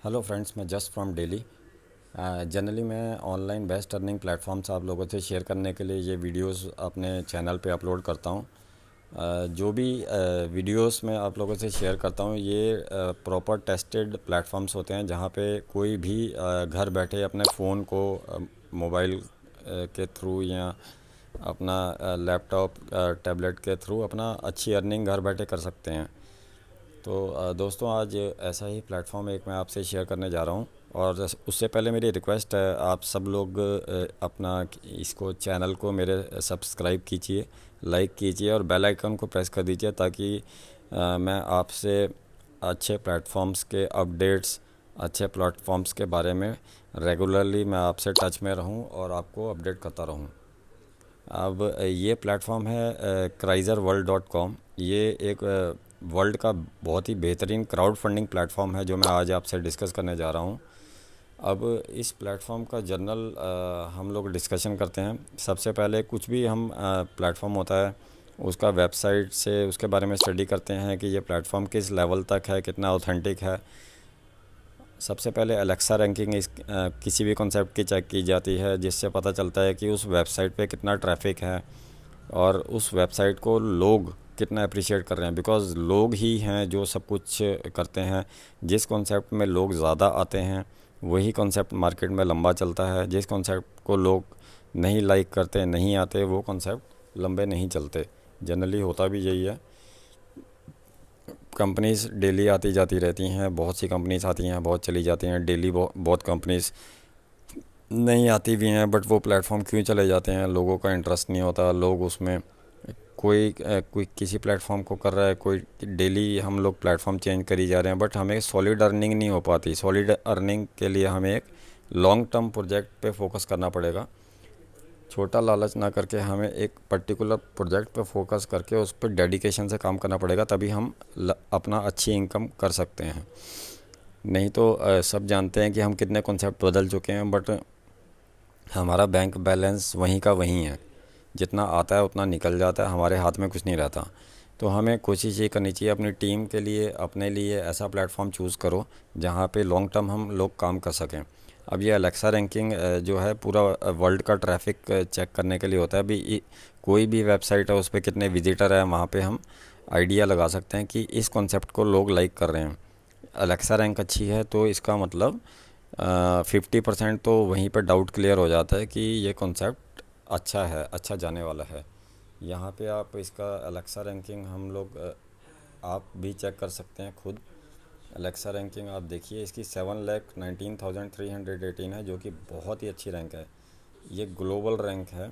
Hello friends, मैं just from Delhi. Generally मैं online best earning platforms आप लोगों से शेयर करने के लिए ये वीडियोस अपने चैनल पे अपलोड करता हूँ। जो भी वीडियोस मैं आप लोगों से शेयर करता हूँ ये प्रॉपर टेस्टेड प्लेटफॉर्म्स होते हैं, जहाँ पे कोई भी घर बैठे अपने फ़ोन को मोबाइल के थ्रू या अपना लैपटॉप टैबलेट के थ्रू अपना अच्छी अर्निंग घर बैठे कर सकते हैं। तो दोस्तों, आज ऐसा ही प्लेटफॉर्म एक मैं आपसे शेयर करने जा रहा हूँ। और उससे पहले मेरी रिक्वेस्ट है, आप सब लोग अपना इसको चैनल को मेरे सब्सक्राइब कीजिए, लाइक कीजिए और बेल आइकन को प्रेस कर दीजिए, ताकि मैं आपसे अच्छे प्लेटफॉर्म्स के अपडेट्स, अच्छे प्लेटफॉर्म्स के बारे में रेगुलरली मैं आपसे टच में रहूं और आपको अपडेट करता रहूं। अब ये प्लेटफॉर्म है Krizer.world.com। ये एक वर्ल्ड का बहुत ही बेहतरीन क्राउड फंडिंग प्लेटफॉर्म है जो मैं आज आपसे डिस्कस करने जा रहा हूँ। अब इस प्लेटफॉर्म का जनरल हम लोग डिस्कशन करते हैं। सबसे पहले कुछ भी हम प्लेटफॉर्म होता है उसका वेबसाइट से उसके बारे में स्टडी करते हैं कि ये प्लेटफॉर्म किस लेवल तक है, कितना ऑथेंटिक है। सबसे पहले अलेक्सा रैंकिंग किसी भी कॉन्सेप्ट की चेक की जाती है, जिससे पता चलता है कि उस वेबसाइट पे कितना ट्रैफिक है और उस वेबसाइट को लोग कितना अप्रिशिएट कर रहे हैं। बिकॉज़ लोग ही हैं जो सब कुछ करते हैं। जिस कॉन्सेप्ट में लोग ज़्यादा आते हैं वही कॉन्सेप्ट मार्केट में लंबा चलता है। जिस कॉन्सेप्ट को लोग नहीं लाइक करते, नहीं आते, वो कॉन्सेप्ट लंबे नहीं चलते। जनरली होता भी यही है। कंपनीज़ डेली आती जाती रहती हैं, बहुत सी कंपनीज़ आती हैं, बहुत चली जाती हैं। डेली बहुत कंपनीज़ नहीं आती भी हैं, बट वो प्लेटफॉर्म क्यों चले जाते हैं, लोगों का इंटरेस्ट नहीं होता। लोग उसमें कोई किसी प्लेटफॉर्म को कर रहा है, कोई डेली हम लोग प्लेटफॉर्म चेंज करी जा रहे हैं, बट हमें सॉलिड अर्निंग नहीं हो पाती। सॉलिड अर्निंग के लिए हमें एक लॉन्ग टर्म प्रोजेक्ट पे फोकस करना पड़ेगा। छोटा लालच ना करके हमें एक पर्टिकुलर प्रोजेक्ट पे फोकस करके उस पर डेडिकेशन से काम करना पड़ेगा, तभी हम अपना अच्छी इनकम कर सकते हैं। नहीं तो सब जानते हैं कि हम कितने कॉन्सेप्ट बदल चुके हैं, बट हमारा बैंक बैलेंस वहीं का वहीं है। जितना आता है उतना निकल जाता है, हमारे हाथ में कुछ नहीं रहता। तो हमें कोशिश ये करनी चाहिए अपनी टीम के लिए, अपने लिए ऐसा प्लेटफॉर्म चूज़ करो जहाँ पे लॉन्ग टर्म हम लोग काम कर सकें। अब ये अलेक्सा रैंकिंग जो है पूरा वर्ल्ड का ट्रैफिक चेक करने के लिए होता है। अभी कोई भी वेबसाइट है उस पर कितने विजिटर है, वहाँ पे हम आइडिया लगा सकते हैं कि इस कॉन्सेप्ट को लोग लाइक कर रहे हैं। अलेक्सा रैंक अच्छी है तो इसका मतलब 50% तो वहीं पर डाउट क्लियर हो जाता है कि ये कॉन्सेप्ट अच्छा है, अच्छा जाने वाला है। यहाँ पे आप इसका अलेक्सा रैंकिंग हम लोग आप भी चेक कर सकते हैं खुद। अलेक्सा रैंकिंग आप देखिए, इसकी 7,19,318 है, जो कि बहुत ही अच्छी रैंक है। ये ग्लोबल रैंक है।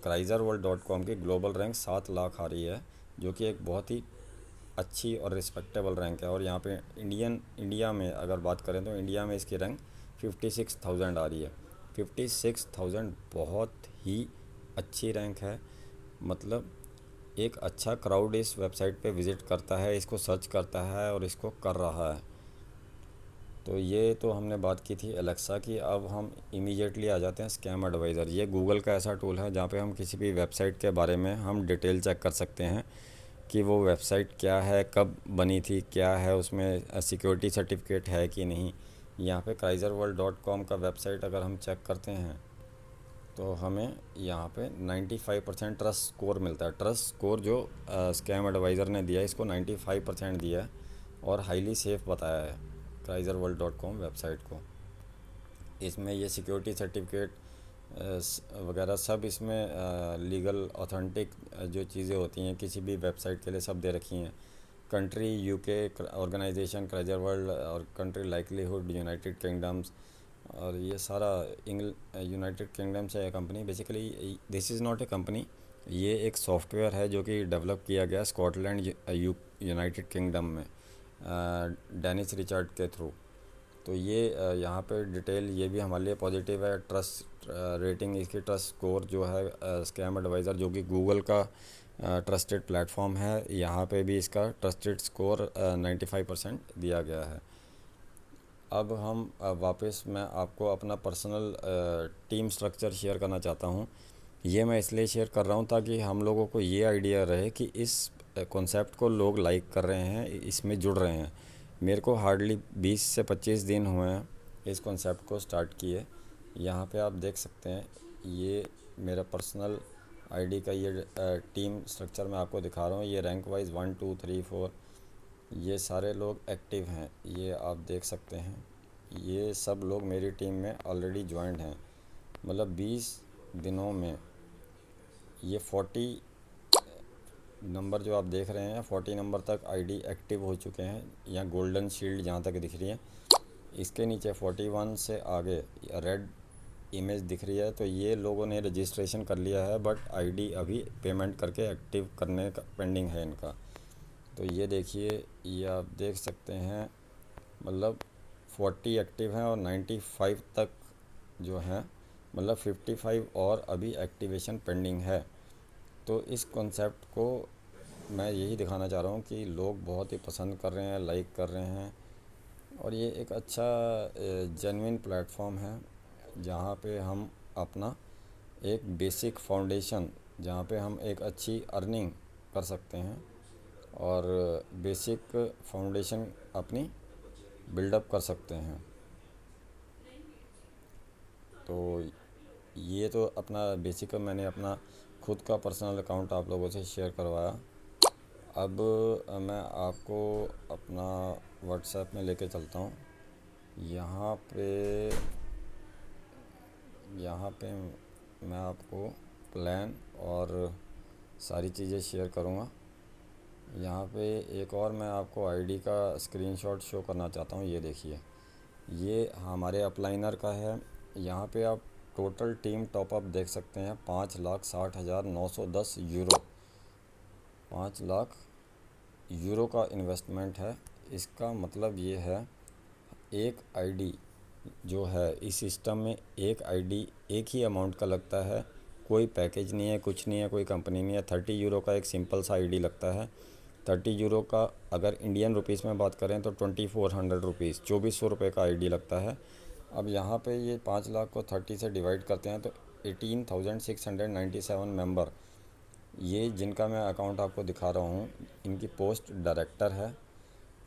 Krizer.world.com की ग्लोबल रैंक 7 लाख आ रही है, जो कि एक बहुत ही अच्छी और रिस्पेक्टेबल रैंक है। और यहाँ पे इंडिया में अगर बात करें तो इंडिया में इसकी रैंक 56,000 आ रही है। 56,000 बहुत ही अच्छी रैंक है। मतलब एक अच्छा क्राउड इस वेबसाइट पे विज़िट करता है, इसको सर्च करता है और इसको कर रहा है। तो ये तो हमने बात की थी एलेक्सा की। अब हम इमीडिएटली आ जाते हैं स्कैम एडवाइज़र। ये गूगल का ऐसा टूल है जहाँ पे हम किसी भी वेबसाइट के बारे में हम डिटेल चेक कर सकते हैं कि वो वेबसाइट क्या है, कब बनी थी, क्या है उसमें सिक्योरिटी सर्टिफिकेट है कि नहीं। यहाँ पे Krizer.world.com का वेबसाइट अगर हम चेक करते हैं तो हमें यहाँ पे 95% ट्रस्ट स्कोर मिलता है। ट्रस्ट स्कोर जो स्कैम एडवाइज़र ने दिया है, इसको 95% दिया है और हाईली सेफ़ बताया है Krizer.world.com वेबसाइट को। इसमें ये सिक्योरिटी सर्टिफिकेट वगैरह सब इसमें लीगल ऑथेंटिक जो चीज़ें होती हैं किसी भी वेबसाइट के लिए सब दे रखी हैं। Country UK organisation Krizer world, और कंट्री लाइकलीहुड यूनाइटेड किंगडम्स। और ये सारा यूनाइटेड किंगडम से है company. Basically this is not a company, ये एक सॉफ्टवेयर है जो कि डेवलप किया गया स्कॉटलैंड यूनाइटेड किंगडम में डेनिस रिचर्ड के थ्रू। तो ये यहाँ पे डिटेल ये भी हमारे लिए पॉजिटिव है। ट्रस्ट रेटिंग, इसकी ट्रस्ट स्कोर जो है स्कैम एडवाइज़र जो कि गूगल का ट्रस्टेड प्लेटफॉर्म है, यहाँ पे भी इसका ट्रस्टेड स्कोर 95% दिया गया है। अब हम वापस मैं आपको अपना पर्सनल टीम स्ट्रक्चर शेयर करना चाहता हूँ। ये मैं इसलिए शेयर कर रहा हूँ ताकि हम लोगों को ये आइडिया रहे कि इस कॉन्सेप्ट को लोग लाइक कर रहे हैं, इसमें जुड़ रहे हैं। मेरे को हार्डली 20 से 25 दिन हुए हैं इस कॉन्सेप्ट को स्टार्ट किए। यहाँ पे आप देख सकते हैं, ये मेरा पर्सनल आईडी का ये टीम स्ट्रक्चर मैं आपको दिखा रहा हूँ। ये रैंक वाइज 1 2 3 4 ये सारे लोग एक्टिव हैं, ये आप देख सकते हैं। ये सब लोग मेरी टीम में ऑलरेडी ज्वाइंट हैं। मतलब 20 दिनों में ये 40 नंबर जो आप देख रहे हैं, 40 नंबर तक आईडी एक्टिव हो चुके हैं। यहाँ गोल्डन शील्ड जहाँ तक दिख रही है, इसके नीचे 41 से आगे रेड इमेज दिख रही है, तो ये लोगों ने रजिस्ट्रेशन कर लिया है, बट आईडी अभी पेमेंट करके एक्टिव करने का पेंडिंग है इनका। तो ये देखिए, ये आप देख सकते हैं, मतलब 40 एक्टिव हैं और 95 तक जो हैं, मतलब 55 और अभी एक्टिवेशन पेंडिंग है। तो इस कॉन्सेप्ट को मैं यही दिखाना चाह रहा हूँ कि लोग बहुत ही पसंद कर रहे हैं, लाइक कर रहे हैं, और ये एक अच्छा जेन्युइन प्लेटफॉर्म है जहाँ पे हम अपना एक बेसिक फाउंडेशन, जहाँ पे हम एक अच्छी अर्निंग कर सकते हैं और बेसिक फाउंडेशन अपनी बिल्डअप कर सकते हैं। तो ये तो अपना बेसिक मैंने अपना खुद का पर्सनल अकाउंट आप लोगों से शेयर करवाया। अब मैं आपको अपना व्हाट्सएप में लेके चलता हूँ। यहाँ पे मैं आपको प्लान और सारी चीज़ें शेयर करूँगा। यहाँ पे एक और मैं आपको आईडी का स्क्रीनशॉट शो करना चाहता हूँ। ये देखिए, ये हमारे अपलाइनर का है। यहाँ पे आप टोटल टीम टॉपअप देख सकते हैं, 5,60,910 यूरो, 5 लाख यूरो का इन्वेस्टमेंट है। इसका मतलब ये है, एक आईडी जो है इस सिस्टम में, एक आईडी एक ही अमाउंट का लगता है, कोई पैकेज नहीं है, कुछ नहीं है, कोई कंपनी नहीं है। 30 यूरो का एक सिंपल सा आईडी लगता है। 30 यूरो का अगर इंडियन रुपीस में बात करें तो 2400 रुपीज़, 2400 रुपये का आईडी लगता है। अब यहाँ पे ये 5 लाख को 30 से डिवाइड करते हैं तो 18,697 मेंबर, ये जिनका मैं अकाउंट आपको दिखा रहा हूँ, इनकी पोस्ट डायरेक्टर है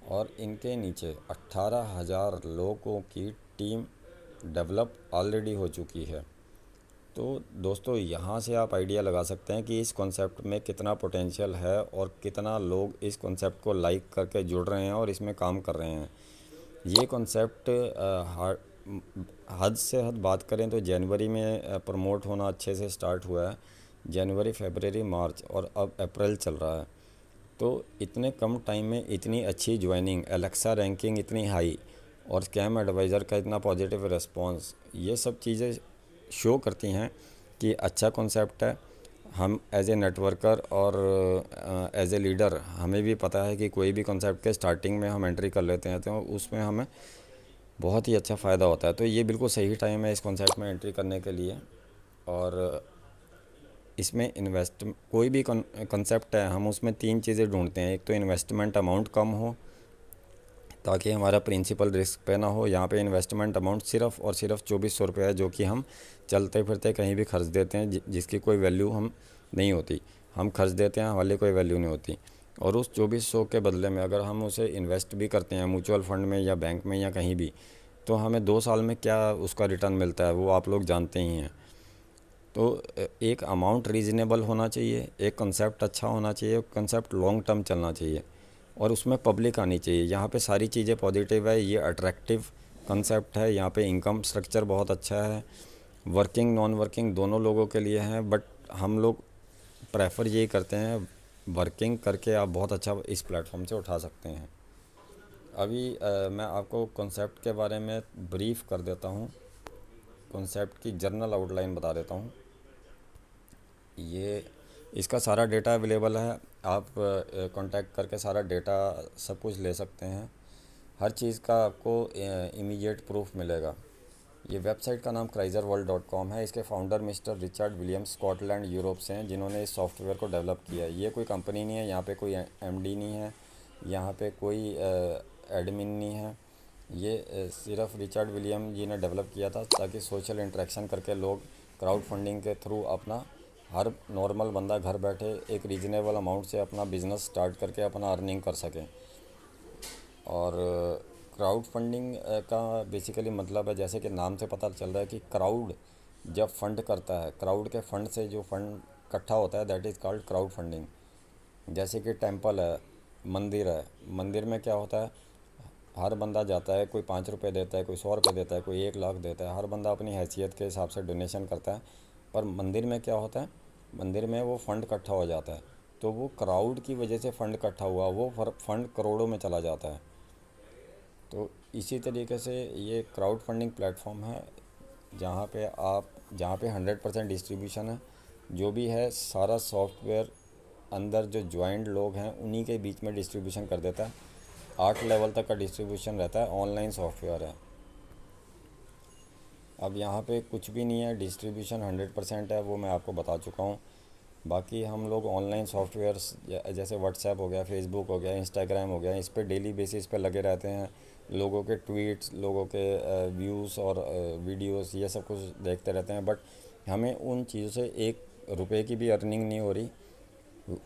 और इनके नीचे 18,000 लोगों की टीम डेवलप ऑलरेडी हो चुकी है। तो दोस्तों, यहाँ से आप आइडिया लगा सकते हैं कि इस कॉन्सेप्ट में कितना पोटेंशियल है और कितना लोग इस कॉन्सेप्ट को लाइक करके जुड़ रहे हैं और इसमें काम कर रहे हैं। ये कॉन्सेप्ट हद से हद बात करें तो जनवरी में प्रमोट होना अच्छे से स्टार्ट हुआ है। जनवरी, फरवरी, मार्च और अब अप्रैल चल रहा है। तो इतने कम टाइम में इतनी अच्छी ज्वाइनिंग, एलेक्सा रैंकिंग इतनी हाई और स्कैम एडवाइज़र का इतना पॉजिटिव रिस्पांस, ये सब चीज़ें शो करती हैं कि अच्छा कॉन्सेप्ट है। हम एज ए नेटवर्कर और एज ए लीडर, हमें भी पता है कि कोई भी कॉन्सेप्ट के स्टार्टिंग में हम एंट्री कर लेते हैं तो उसमें हमें बहुत ही अच्छा फ़ायदा होता है। तो ये बिल्कुल सही टाइम है इस कॉन्सेप्ट में एंट्री करने के लिए। और इसमें कोई भी कॉन्सेप्ट है, हम उसमें 3 चीज़ें ढूंढते हैं। एक तो इन्वेस्टमेंट अमाउंट कम हो ताकि हमारा प्रिंसिपल रिस्क पे ना हो। यहाँ पे इन्वेस्टमेंट अमाउंट सिर्फ़ और सिर्फ 2400 रुपये है, जो कि हम चलते फिरते कहीं भी खर्च देते हैं, जिसकी कोई वैल्यू हम नहीं होती। हम खर्च देते हैं, हमारी कोई वैल्यू नहीं होती। और उस 2400 के बदले में अगर हम उसे इन्वेस्ट भी करते हैं म्यूचुअल फंड में या बैंक में या कहीं भी, तो हमें 2 साल में क्या उसका रिटर्न मिलता है वो आप लोग जानते ही हैं। तो एक अमाउंट रीज़नेबल होना चाहिए, एक कंसेप्ट अच्छा होना चाहिए, कंसेप्ट लॉन्ग टर्म चलना चाहिए और उसमें पब्लिक आनी चाहिए। यहाँ पे सारी चीज़ें पॉजिटिव है, ये अट्रैक्टिव कंसेप्ट है। यहाँ पे इनकम स्ट्रक्चर बहुत अच्छा है, वर्किंग नॉन वर्किंग दोनों लोगों के लिए है, बट हम लोग प्रेफर यही करते हैं, वर्किंग करके आप बहुत अच्छा इस प्लेटफॉर्म से उठा सकते हैं। अभी मैं आपको कॉन्सेप्ट के बारे में ब्रीफ कर देता हूँ, कॉन्सेप्ट की जर्नल आउटलाइन बता देता हूँ। ये इसका सारा डेटा अवेलेबल है, आप कांटेक्ट करके सारा डेटा सब कुछ ले सकते हैं। हर चीज़ का आपको इमीडिएट प्रूफ मिलेगा। ये वेबसाइट का नाम chryslerworld.com है। इसके founder mister Richard Williams Scotland Europe से हैं, जिन्होंने इस सॉफ्टवेयर को डेवलप किया है। ये कोई कंपनी नहीं है, यहाँ पे कोई एमडी नहीं है, यहाँ पे कोई एडमिन नहीं है। ये सिर्फ रिचर्ड विलियम जी ने डेवलप किया था ताकि सोशल इंटरेक्शन करके लोग क्राउड फंडिंग के थ्रू अपना, हर नॉर्मल बंदा घर बैठे एक रीजनेबल अमाउंट से अपना बिज़नेस स्टार्ट करके अपना अर्निंग कर सके। और क्राउड फंडिंग का बेसिकली मतलब है, जैसे कि नाम से पता चल रहा है कि क्राउड जब फंड करता है, क्राउड के फंड से जो फंड इकट्ठा होता है, that is called crowd funding. जैसे कि टेंपल है, मंदिर है, मंदिर में क्या होता है, हर बंदा जाता है, कोई 5 रुपये देता है, कोई 100 रुपये देता है, कोई 1 लाख देता है, हर बंदा अपनी हैसियत के हिसाब से डोनेशन करता है। पर मंदिर में क्या होता है, मंदिर में वो फंड इकट्ठा हो जाता है, तो वो क्राउड की वजह से फंड इकट्ठा हुआ, वो फंड करोड़ों में चला जाता है। तो इसी तरीके से ये क्राउड फंडिंग प्लेटफॉर्म है, जहाँ पे 100% डिस्ट्रीब्यूशन है। जो भी है सारा सॉफ्टवेयर अंदर जो ज्वाइंट लोग हैं उन्हीं के बीच में डिस्ट्रीब्यूशन कर देता है। 8 लेवल तक का डिस्ट्रीब्यूशन रहता है, ऑनलाइन सॉफ्टवेयर है। अब यहाँ पे कुछ भी नहीं है, डिस्ट्रीब्यूशन 100% है, वो मैं आपको बता चुका हूँ। बाकी हम लोग ऑनलाइन सॉफ्टवेयर्स जैसे व्हाट्सएप हो गया, फेसबुक हो गया, इंस्टाग्राम हो गया, इस पे डेली बेसिस पे लगे रहते हैं। लोगों के ट्वीट्स, लोगों के व्यूज़ और वीडियोस, ये सब कुछ देखते रहते हैं। बट हमें उन चीज़ों से 1 रुपए की भी अर्निंग नहीं हो रही।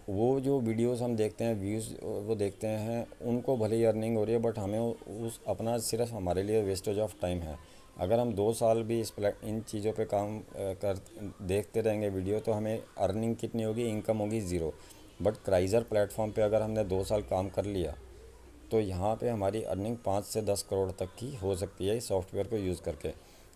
वो जो वीडियोस हम देखते हैं, व्यूज़ वो देखते हैं, उनको भले ही अर्निंग हो रही है, बट हमें उस अपना सिर्फ हमारे लिए वेस्टेज ऑफ टाइम है। अगर हम 2 साल भी इन चीज़ों पे काम कर देखते रहेंगे वीडियो, तो हमें अर्निंग कितनी होगी, इनकम होगी ज़ीरो। बट क्राइज़र प्लेटफॉर्म पे अगर हमने 2 साल काम कर लिया, तो यहाँ पे हमारी अर्निंग 5 से 10 करोड़ तक की हो सकती है इस सॉफ्टवेयर को यूज़ करके।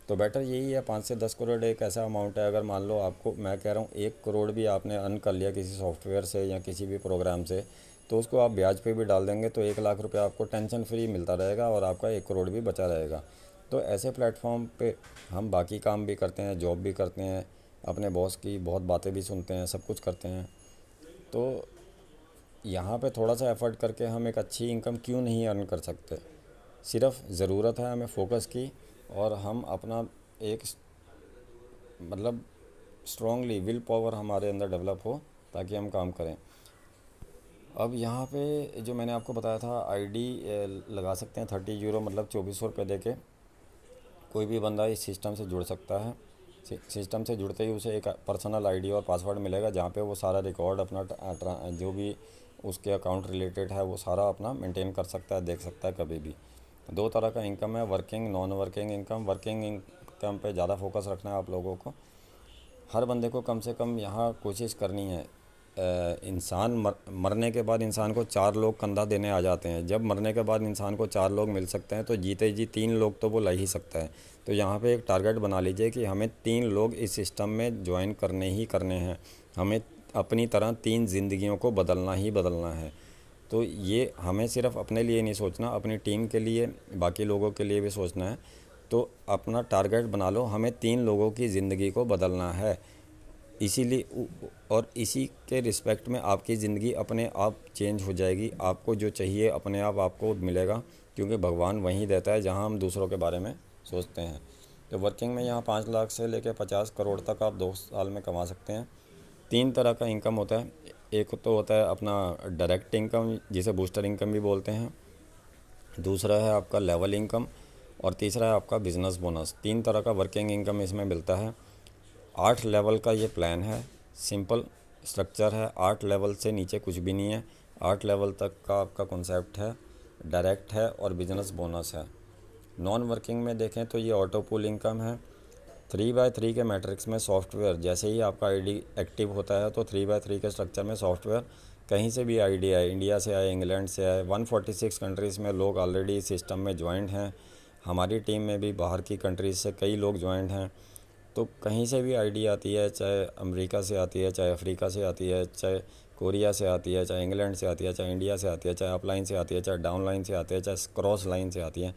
तो बेटर यही है, 5 से 10 करोड़ एक ऐसा अमाउंट है, अगर मान लो आपको, मैं कह रहा हूँ, 1 करोड़ भी आपने अर्न कर लिया किसी सॉफ्टवेयर से या किसी भी प्रोग्राम से, तो उसको आप ब्याज पे भी डाल देंगे तो 1 लाख रुपये आपको टेंशन फ्री मिलता रहेगा और आपका 1 करोड़ भी बचा रहेगा। तो ऐसे प्लेटफॉर्म पे हम बाकी काम भी करते हैं, जॉब भी करते हैं, अपने बॉस की बहुत बातें भी सुनते हैं, सब कुछ करते हैं। तो यहाँ पे थोड़ा सा एफर्ट करके हम एक अच्छी इनकम क्यों नहीं अर्न कर सकते। सिर्फ ज़रूरत है हमें फोकस की, और हम अपना एक मतलब स्ट्रांगली विल पावर हमारे अंदर डेवलप हो, ताकि हम काम करें। अब यहाँ पे जो मैंने आपको बताया था, आईडी लगा सकते हैं 30 यूरो, मतलब 2400 रुपये दे के कोई भी बंदा इस सिस्टम से जुड़ सकता है। सिस्टम से जुड़ते ही उसे एक पर्सनल आईडी और पासवर्ड मिलेगा, जहाँ पे वो सारा रिकॉर्ड अपना जो भी उसके अकाउंट रिलेटेड है वो सारा अपना मेंटेन कर सकता है, देख सकता है कभी भी। 2 तरह का इनकम है, working, non working income. Working income पे ज़्यादा फोकस रखना है आप लोगों को। हर बंदे को कम से कम यहाँ कोशिश करनी है, इंसान मरने के बाद इंसान को 4 लोग कंधा देने आ जाते हैं। जब मरने के बाद इंसान को 4 लोग मिल सकते हैं, तो जीते जी 3 लोग तो वो ला ही सकता है। तो यहाँ पे एक टारगेट बना लीजिए कि हमें 3 लोग इस सिस्टम में ज्वाइन करने ही करने हैं। हमें अपनी तरह 3 ज़िंदगियों को बदलना ही बदलना है। तो ये हमें सिर्फ अपने लिए नहीं सोचना, अपनी टीम के लिए, बाकी लोगों के लिए भी सोचना है। तो अपना टारगेट बना लो, हमें 3 लोगों की ज़िंदगी को बदलना है। इसीलिए और इसी के रिस्पेक्ट में आपकी ज़िंदगी अपने आप चेंज हो जाएगी। आपको जो चाहिए अपने आप आपको मिलेगा, क्योंकि भगवान वहीं देता है जहां हम दूसरों के बारे में सोचते हैं। तो वर्किंग में यहाँ 5 लाख से लेकर 50 करोड़ तक आप 2 साल में कमा सकते हैं। 3 तरह का इनकम होता है। एक तो होता है अपना डायरेक्ट इनकम, जिसे बूस्टर इनकम भी बोलते हैं। दूसरा है आपका लेवल इनकम, और तीसरा है आपका बिज़नेस बोनस। 3 तरह का वर्किंग इनकम इसमें मिलता है। 8 लेवल का ये प्लान है, सिंपल स्ट्रक्चर है। 8 लेवल से नीचे कुछ भी नहीं है। 8 लेवल तक का आपका कॉन्सेप्ट है, डायरेक्ट है और बिजनेस बोनस है। नॉन वर्किंग में देखें तो ये ऑटो पुल इनकम है। 3x3 के मैट्रिक्स में सॉफ्टवेयर, जैसे ही आपका आईडी एक्टिव होता है, तो 3x3 के स्ट्रक्चर में सॉफ्टवेयर कहीं से भी आईडी आए, इंडिया से आए, इंग्लैंड से आए, 146 कंट्रीज़ में लोग ऑलरेडी इस सिस्टम में ज्वाइंट हैं। हमारी टीम में भी बाहर की कंट्रीज़ से कई लोग ज्वाइंट हैं। तो कहीं से भी आईडी आती है, चाहे अमेरिका से आती है, चाहे अफ्रीका से आती है, चाहे कोरिया से आती है, चाहे इंग्लैंड से आती है, चाहे इंडिया से आती है, चाहे अपलाइन से आती है, चाहे डाउन लाइन से आती है, चाहे क्रॉस लाइन से आती है,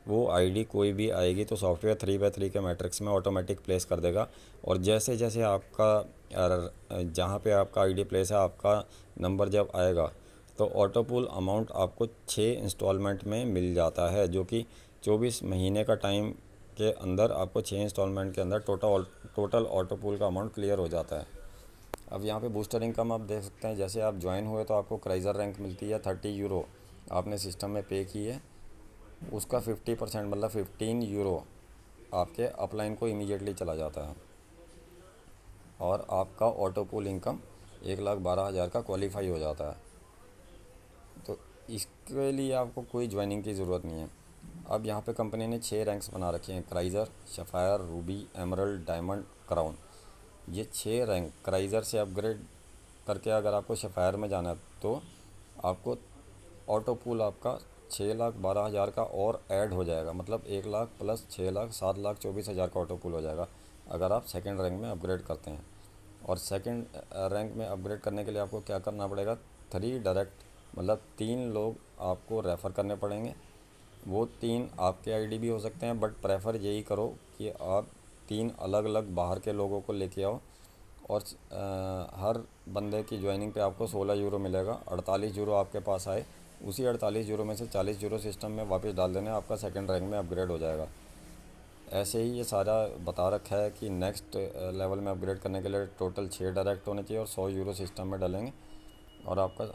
वो आईडी कोई भी आएगी तो सॉफ्टवेयर 3x3 के मैट्रिक्स में ऑटोमेटिक प्लेस कर देगा। और जैसे जैसे आपका जहाँ पे आपका आईडी प्लेस है, आपका नंबर जब आएगा, तो ऑटो पुल अमाउंट आपको 6 इंस्टॉलमेंट में मिल जाता है, जो कि 24 महीने का टाइम के अंदर आपको 6 इंस्टॉलमेंट के अंदर टोटल ऑटो पुल का अमाउंट क्लियर हो जाता है। अब यहाँ पे बूस्टर इनकम आप देख सकते हैं, जैसे आप ज्वाइन हुए तो आपको क्राइज़र रैंक मिलती है। 30 यूरो आपने सिस्टम में पे की है, उसका 50% मतलब 15 यूरो आपके अपलाइन को इमीडिएटली चला जाता है, और आपका ऑटो पुल इनकम 1,12,000 का क्वालिफाई हो जाता है। तो इसके लिए आपको कोई ज्वाइनिंग की ज़रूरत नहीं है। अब यहाँ पे कंपनी ने 6 रैंक्स बना रखे हैं, cruiser, sapphire, ruby, emerald, diamond, crown. ये 6 रैंक क्राइज़र से अपग्रेड करके अगर आपको सफ़ायर में जाना है तो आपको ऑटो पूल आपका 6,12,000 का और ऐड हो जाएगा, मतलब 1 लाख प्लस 6 लाख 7,24,000 का ऑटो पूल हो जाएगा अगर आप सेकंड रैंक में अपग्रेड करते हैं। और सेकंड रैंक में अपग्रेड करने के लिए आपको क्या करना पड़ेगा, 3 डायरेक्ट, मतलब 3 लोग आपको रेफ़र करने पड़ेंगे। वो 3 आपके आईडी भी हो सकते हैं, बट प्रेफर यही करो कि आप 3 अलग अलग बाहर के लोगों को लेके आओ। और हर बंदे की ज्वाइनिंग पे आपको 16 यूरो मिलेगा। 48 यूरो आपके पास आए, उसी 48 यूरो में से 40 यूरो सिस्टम में वापस डाल देने, आपका सेकंड रैंक में अपग्रेड हो जाएगा। ऐसे ही ये सारा बता रखा है कि नेक्स्ट लेवल में अपग्रेड करने के लिए टोटल 6 डायरेक्ट होने चाहिए और 100 यूरो सिस्टम में डालेंगे और आपका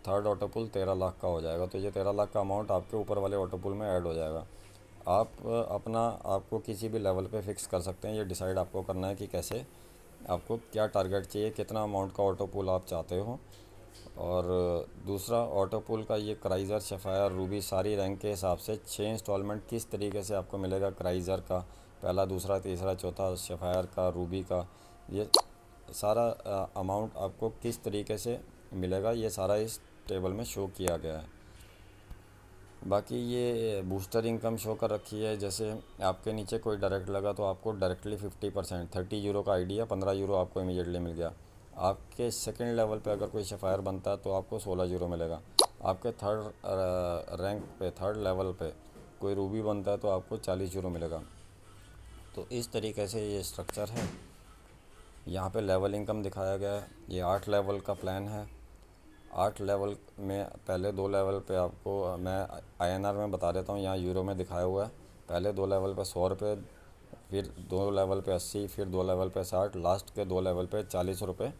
थर्ड ऑटो पुल 13 लाख का हो जाएगा। तो ये 13 लाख का अमाउंट आपके ऊपर वाले ऑटो पुल में ऐड हो जाएगा। आप अपना आपको किसी भी लेवल पे फिक्स कर सकते हैं, ये डिसाइड आपको करना है कि कैसे आपको क्या टारगेट चाहिए, कितना अमाउंट का ऑटो पुल आप चाहते हो। और दूसरा ऑटो पुल का ये क्राइज़र, सफ़ायर, रूबी सारी रैंक के हिसाब से 6 इंस्टॉलमेंट किस तरीके से आपको मिलेगा, क्राइज़र का पहला, दूसरा, तीसरा, चौथा, सफ़ायर का, रूबी का, ये सारा अमाउंट आपको किस तरीके से मिलेगा, ये सारा इस टेबल में शो किया गया है। बाकी ये बूस्टर इनकम शो कर रखी है, जैसे आपके नीचे कोई डायरेक्ट लगा तो आपको डायरेक्टली 50%, 30 यूरो का आईडी है, 15 यूरो आपको इमीडिएटली मिल गया। आपके सेकंड लेवल पे अगर कोई सफ़ायर बनता है तो आपको 16 यूरो मिलेगा। आपके थर्ड रैंक पे, थर्ड लेवल पे कोई रूबी बनता है तो आपको 40 यूरो मिलेगा। तो इस तरीके से ये स्ट्रक्चर है। यहाँ पे लेवल इनकम दिखाया गया है। ये 8 लेवल का प्लान है। 8 लेवल में पहले 2 लेवल पे आपको मैं आईएनआर में बता देता हूँ, यहाँ यूरो में दिखाया हुआ है। पहले 2 लेवल पे 100 रुपये, फिर 2 लेवल पे 80, फिर 2 लेवल पे 60, लास्ट के 2 लेवल पे 40 रुपये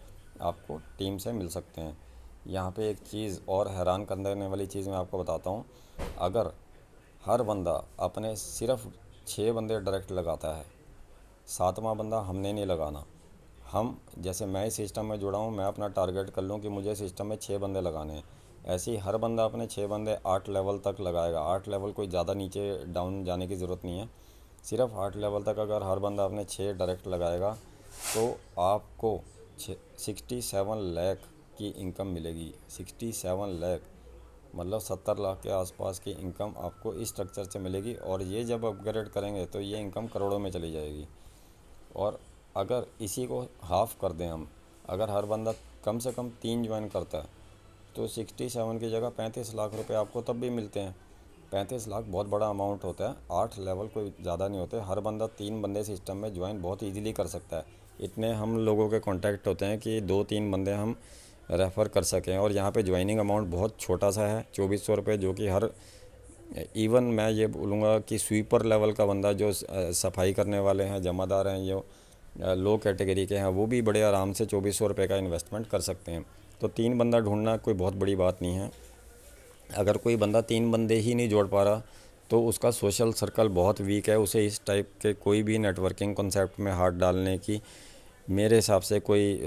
आपको टीम से मिल सकते हैं। यहाँ पे एक चीज़ और हैरान कर देने वाली चीज़ मैं आपको बताता हूँ। अगर हर बंदा अपने सिर्फ 6 बंदे डायरेक्ट लगाता है, 7वां बंदा हमने नहीं लगाना। हम जैसे मैं इस सिस्टम में जुड़ा हूँ, मैं अपना टारगेट कर लूँ कि मुझे सिस्टम में 6 बंदे लगाने हैं, ऐसे ही हर बंदा अपने 6 बंदे 8 लेवल तक लगाएगा। 8 लेवल कोई ज़्यादा नीचे डाउन जाने की ज़रूरत नहीं है, सिर्फ 8 लेवल तक अगर हर बंदा अपने 6 डायरेक्ट लगाएगा तो आपको 67 लाख की इनकम मिलेगी। 67 लाख मतलब 70 लाख के आसपास की इनकम आपको इस स्ट्रक्चर से मिलेगी। और ये जब अपग्रेड करेंगे तो ये इनकम करोड़ों में चली जाएगी। और अगर इसी को हाफ़ कर दें हम, अगर हर बंदा कम से कम 3 ज्वाइन करता है तो 67 की जगह 35 लाख रुपए आपको तब भी मिलते हैं। 35 लाख बहुत बड़ा अमाउंट होता है। 8 लेवल कोई ज़्यादा नहीं होते। हर बंदा 3 बंदे सिस्टम में ज्वाइन बहुत ईजीली कर सकता है। इतने हम लोगों के कांटेक्ट होते हैं कि 2-3 बंदे हम रेफ़र कर सकें। और यहाँ पे ज्वाइनिंग अमाउंट बहुत छोटा सा है, 2400 रुपये, जो कि हर इवन मैं ये बोलूँगा कि स्वीपर लेवल का बंदा जो सफाई करने वाले हैं, जमादार हैं, जो लो कैटेगरी के हैं, वो भी बड़े आराम से 2400 रुपये का इन्वेस्टमेंट कर सकते हैं। तो 3 बंदा ढूंढना कोई बहुत बड़ी बात नहीं है। अगर कोई बंदा 3 बंदे ही नहीं जोड़ पा रहा तो उसका सोशल सर्कल बहुत वीक है, उसे इस टाइप के कोई भी नेटवर्किंग कॉन्सेप्ट में हाथ डालने की मेरे हिसाब से कोई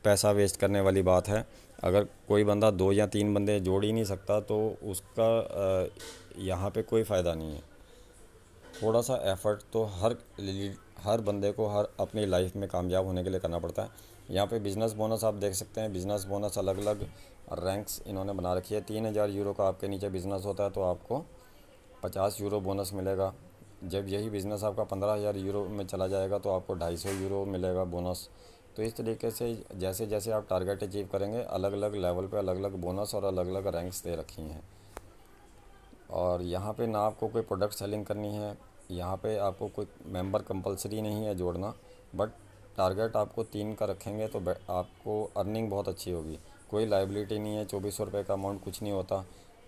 पैसा वेस्ट करने वाली बात है। अगर कोई बंदा 2 या 3 बंदे जोड़ ही नहीं सकता तो उसका यहाँ पे कोई फ़ायदा नहीं है। थोड़ा सा एफ़र्ट तो हर बंदे को हर अपनी लाइफ में कामयाब होने के लिए करना पड़ता है। यहाँ पे बिज़नेस बोनस आप देख सकते हैं। बिज़नेस बोनस अलग अलग रैंक्स इन्होंने बना रखी है। 3000 यूरो का आपके नीचे बिज़नेस होता है तो आपको 50 यूरो बोनस मिलेगा। जब यही बिज़नेस आपका 15,000 यूरो में चला जाएगा तो आपको 250 यूरो मिलेगा बोनस। तो इस तरीके से जैसे जैसे आप टारगेट अचीव करेंगे, अलग अलग लेवल पे अलग अलग बोनस और अलग अलग रैंक्स दे रखी हैं। और यहाँ पे ना आपको कोई प्रोडक्ट सेलिंग करनी है, यहाँ पे आपको कोई मेंबर कंपलसरी नहीं है जोड़ना, बट टारगेट आपको 3 का रखेंगे तो आपको अर्निंग बहुत अच्छी होगी। कोई लाइबिलिटी नहीं है। 2400 रुपये का अमाउंट कुछ नहीं होता।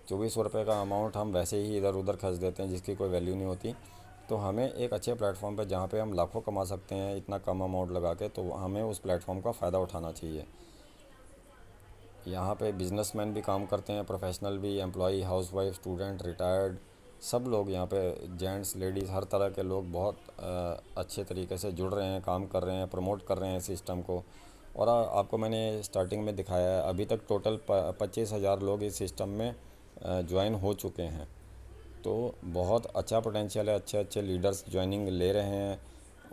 2400 रुपये का अमाउंट हम वैसे ही इधर उधर खर्च देते हैं जिसकी कोई वैल्यू नहीं होती। तो हमें एक अच्छे प्लेटफॉर्म पे जहाँ पे हम लाखों कमा सकते हैं इतना कम अमाउंट लगा के, तो हमें उस प्लेटफॉर्म का फ़ायदा उठाना चाहिए। यहाँ पे बिजनेसमैन भी काम करते हैं, प्रोफेशनल भी, एम्प्लॉई, हाउसवाइफ, स्टूडेंट, रिटायर्ड, सब लोग यहाँ पे, जेंट्स, लेडीज़, हर तरह के लोग बहुत अच्छे तरीके से जुड़ रहे हैं, काम कर रहे हैं, प्रमोट कर रहे हैं सिस्टम को। और आपको मैंने स्टार्टिंग में दिखाया है, अभी तक टोटल 25,000 लोग इस सिस्टम में ज्वाइन हो चुके हैं। तो बहुत अच्छा पोटेंशियल है, अच्छे अच्छे लीडर्स ज्वाइनिंग ले रहे हैं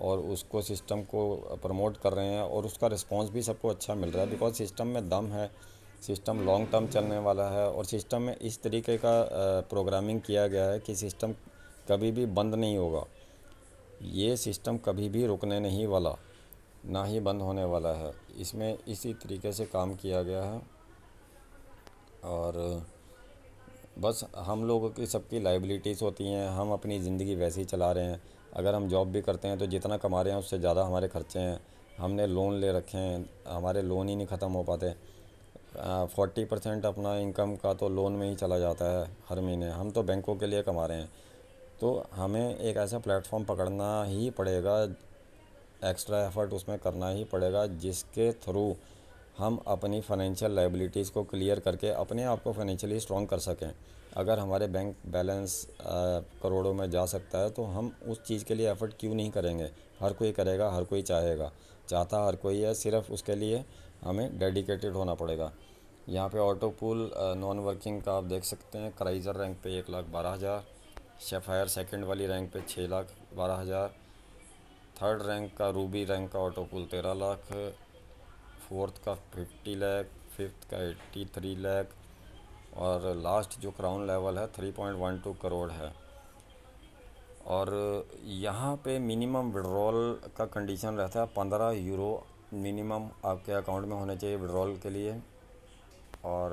और उसको सिस्टम को प्रमोट कर रहे हैं और उसका रिस्पांस भी सबको अच्छा मिल रहा है, बिकॉज सिस्टम में दम है, सिस्टम लॉन्ग टर्म चलने वाला है और सिस्टम में इस तरीके का प्रोग्रामिंग किया गया है कि सिस्टम कभी भी बंद नहीं होगा। ये सिस्टम कभी भी रुकने नहीं वाला, ना ही बंद होने वाला है। इसमें इसी तरीके से काम किया गया है और बस हम लोगों की सबकी लाइबिलिटीज़ होती हैं, हम अपनी ज़िंदगी वैसे ही चला रहे हैं। अगर हम जॉब भी करते हैं तो जितना कमा रहे हैं उससे ज़्यादा हमारे खर्चे हैं, हमने लोन ले रखे हैं, हमारे लोन ही नहीं ख़त्म हो पाते। 40% अपना इनकम का तो लोन में ही चला जाता है हर महीने। हम तो बैंकों के लिए कमा रहे हैं। तो हमें एक ऐसा प्लेटफॉर्म पकड़ना ही पड़ेगा, एक्स्ट्रा एफ़र्ट उसमें करना ही पड़ेगा, जिसके थ्रू हम अपनी फ़ाइनेंशियल लायबिलिटीज़ को क्लियर करके अपने आप को फाइनेंशियली स्ट्रॉन्ग कर सकें। अगर हमारे बैंक बैलेंस करोड़ों में जा सकता है तो हम उस चीज़ के लिए एफ़र्ट क्यों नहीं करेंगे। हर कोई करेगा, हर कोई चाहेगा, चाहता हर कोई है, सिर्फ उसके लिए हमें डेडिकेटेड होना पड़ेगा। यहाँ पे ऑटो पूल नॉन वर्किंग का आप देख सकते हैं। क्राइज़र रैंक पे 1,12,000, शेफायर सेकंड वाली रैंक पे 6,12,000, थर्ड रैंक का रूबी रैंक का ऑटो पूल 13 लाख, फोर्थ का 50 लाख, फिफ्थ का 83 लाख और लास्ट जो क्राउन लेवल है 3.12 करोड़ है। और यहाँ पे मिनिमम विड्रॉल का कंडीशन रहता है 15 यूरो मिनिमम आपके अकाउंट में होने चाहिए विड्रॉल के लिए। और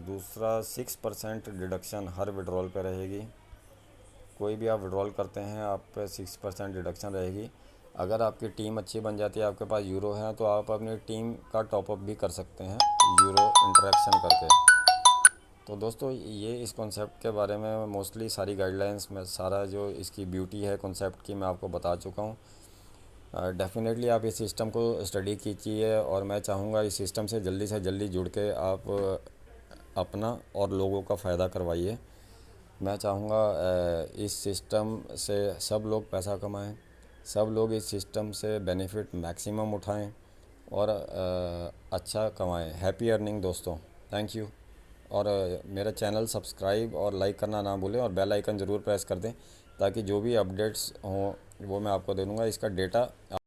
दूसरा 6% डिडक्शन हर विड्रॉल पे रहेगी। कोई भी आप विड्रॉल करते हैं आप पे 6% डिडक्शन रहेगी। अगर आपकी टीम अच्छी बन जाती है, आपके पास यूरो है, तो आप अपनी टीम का टॉपअप भी कर सकते हैं यूरो इंटरेक्शन करके। तो दोस्तों ये इस कॉन्सेप्ट के बारे में मोस्टली सारी गाइडलाइंस में सारा जो इसकी ब्यूटी है कॉन्सेप्ट की मैं आपको बता चुका हूँ। डेफ़िनेटली आप इस सिस्टम को स्टडी कीजिए और मैं चाहूँगा इस सिस्टम से जल्दी जुड़ के आप अपना और लोगों का फ़ायदा करवाइए। मैं चाहूँगा इस सिस्टम से सब लोग पैसा कमाएं, सब लोग इस सिस्टम से बेनिफिट मैक्सिमम उठाएं और अच्छा कमाएं। हैप्पी अर्निंग दोस्तों, थैंक यू। और मेरा चैनल सब्सक्राइब और लाइक करना ना भूलें और बेल आइकन ज़रूर प्रेस कर दें ताकि जो भी अपडेट्स हों वो मैं आपको दे दूँगा। इसका डेटा